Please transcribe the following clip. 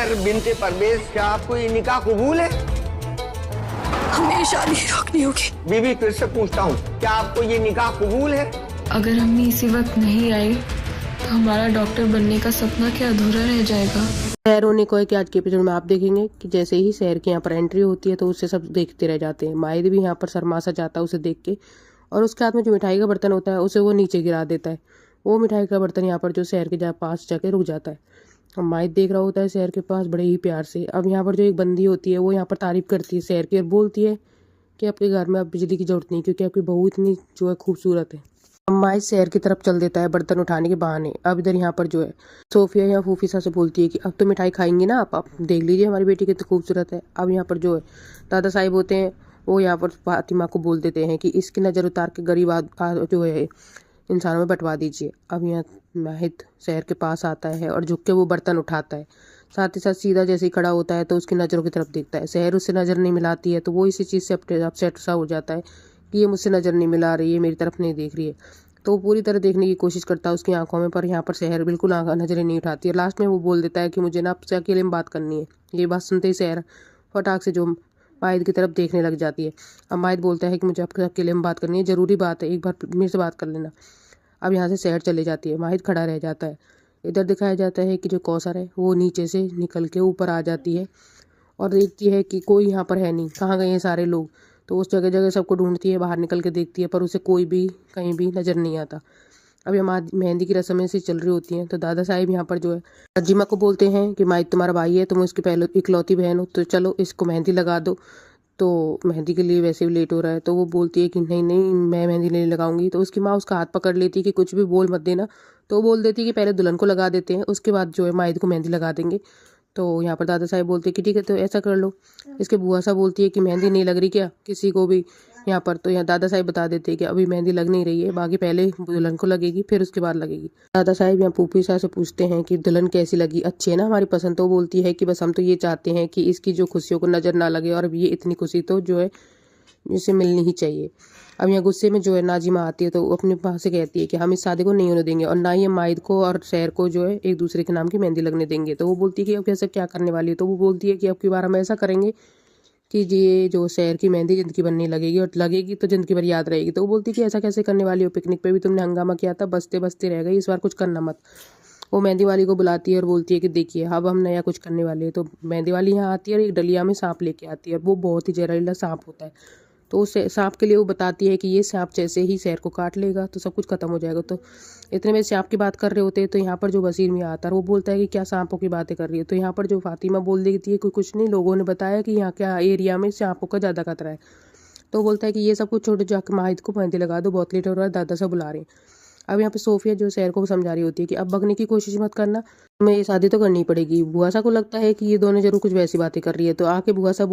सहर बिनते परवेज, क्या आपको ये निकाह कबूल है? हमें शादी रोकनी होगी। बीबी फिर से पूछता हूँ, क्या आपको ये निकाह कबूल है? अगर अम्मी इसी वक्त नहीं आई तो हमारा डॉक्टर बनने का सपना क्या अधूरा रह जाएगा। सहर होने को है कि आज के एपिसोड में आप देखेंगे कि जैसे ही सहर के यहाँ पर एंट्री होती है तो उससे सब देखते रह जाते हैं। माहिद भी यहाँ पर शर्मा सा जाता है उसे देख के, और उसके हाथ में जो मिठाई का बर्तन होता है उसे वो नीचे गिरा देता है। वो मिठाई का बर्तन यहाँ पर जो सहर के पास जाके रुक जाता है। अब माहिद देख रहा होता है सहर के पास बड़े ही प्यार से। अब यहाँ पर जो एक बंदी होती है वो यहाँ पर तारीफ करती है सहर की और बोलती है कि आपके घर में अब बिजली की जरूरत नहीं, क्योंकि आपकी बहू इतनी जो है खूबसूरत है। माहिद शहर की तरफ चल देता है बर्तन उठाने के बहाने। अब इधर यहाँ पर जो है सोफिया या फूफीसा से बोलती है कि अब तो मिठाई खाएंगी ना आप देख लीजिए हमारी बेटी कितनी खूबसूरत है। अब यहाँ पर जो है दादा साहिब होते हैं वो यहाँ पर फातिमा को बोल देते हैं कि इसकी नज़र उतार के गरीब जो है इंसानों में बंटवा दीजिए। अब यहाँ माहिद शहर के पास आता है और झुक के वो बर्तन उठाता है। साथ ही साथ सीधा जैसे ही खड़ा होता है तो उसकी नज़रों की तरफ देखता है। शहर उससे नज़र नहीं मिलाती है तो वो इसी चीज़ से अपसेट सा हो जाता है कि ये मुझसे नज़र नहीं मिला रही है, मेरी तरफ नहीं देख रही है। तो वो पूरी तरह देखने की कोशिश करता है उसकी आंखों में, पर यहाँ पर शहर बिल्कुल नज़रें नहीं उठाती है। लास्ट में वो बोल देता है कि मुझे ना आपसे अकेले में बात करनी है। ये बात सुनते ही शहर फटाक से जो माहिद की तरफ देखने लग जाती है। अब माहिद बोलता है कि मुझे आपके अकेले में बात करनी है, ज़रूरी बात है, एक बार मेरे से बात कर लेना। अब यहाँ से शहर चले जाती है, माहिद खड़ा रह जाता है। इधर दिखाया जाता है कि जो कौसर है वो नीचे से निकल के ऊपर आ जाती है और देखती है कि कोई यहाँ पर है नहीं, कहाँ गए हैं सारे लोग। तो उस जगह जगह सबको ढूंढती है, बाहर निकल के देखती है, पर उसे कोई भी कहीं भी नज़र नहीं आता। अब ये मेहंदी की रस्में से चल रही होती हैं तो दादा साहिब यहाँ पर जो है नजीमा को बोलते हैं कि माहिद तुम्हारा भाई है, तुम उसकी पहले इकलौती बहन हो, तो चलो इसको मेहंदी लगा दो। तो मेहंदी के लिए वैसे भी लेट हो रहा है तो वो बोलती है कि नहीं नहीं मैं मेहंदी नहीं लगाऊंगी। तो उसकी माँ उसका हाथ पकड़ लेती है कि कुछ भी बोल मत देना। तो वो बोल देती है कि पहले दुल्हन को लगा देते हैं, उसके बाद जो है माहिद को मेहंदी लगा देंगे। तो यहाँ पर दादा साहब बोलते हैं कि ठीक है तो ऐसा कर लो। इसके बुआ सा बोलती है कि मेहंदी नहीं लग रही क्या किसी को भी यहाँ पर। तो यहाँ दादा साहब बता देते हैं कि अभी मेहंदी लग नहीं रही है, बाकी पहले दुल्हन को लगेगी फिर उसके बाद लगेगी। दादा साहब यहाँ फूफी सा से पूछते हैं कि दुल्हन कैसी लगी, अच्छी है ना हमारी पसंद। तो बोलती है कि बस हम तो ये चाहते हैं कि इसकी जो खुशियों को नज़र ना लगे, और ये इतनी खुशी तो जो है इसे मिलनी ही चाहिए। अब यहाँ गुस्से में जो है नाजिमा आती है तो वो अपने पास से कहती है कि हम इस शादी को नहीं होने देंगे और ना ही हम माहिद को और शहर को जो है एक दूसरे के नाम की मेहंदी लगने देंगे। तो वो बोलती है कि अब कैसे क्या करने वाली है। तो वो बोलती है कि अब की बार हम ऐसा करेंगे कि ये जो शहर की मेहंदी ज़िंदगी भर नहीं लगेगी, और लगेगी तो ज़िंदगी भर याद रहेगी। तो वो बोलती है कि ऐसा कैसे करने वाली हो, पिकनिक पे भी तुमने हंगामा किया था, बसते बसते रह गई, इस बार कुछ करना मत। वो मेहंदी वाली को बुलाती है और बोलती है कि देखिए अब हम नया कुछ करने वाले हैं। तो मेहंदी वाली यहाँ आती है और एक डलिया में सांप लेके आती है और वो बहुत ही जहरीला सांप होता है। तो उस सांप के लिए वो बताती है कि ये सांप जैसे ही शहर को काट लेगा तो सब कुछ खत्म हो जाएगा। तो इतने में सांप की बात कर रहे होते हैं तो यहाँ पर जो वसीर मियाँ आता है वो बोलता है कि क्या सांपों की बातें कर रही है। तो यहाँ पर जो फातिमा बोल देती है कि कुछ नहीं, लोगों ने बताया कि यहाँ क्या एरिया में सांपों का ज़्यादा खतरा है। तो बोलता है कि ये सब कुछ छोटे जाकर माहिद को मेहंदी लगा दो, बहुत लेट हो रहा है, दादा से बुला रहे हैं। अब यहाँ पे सोफिया जो शहर को समझा रही होती है कि अब भगने की कोशिश मत करना, तुम्हें ये शादी तो करनी पड़ेगी। बुआ सा को लगता है कि ये दोनों जरूर कुछ वैसी बातें कर रही है। तो आके बुआ सा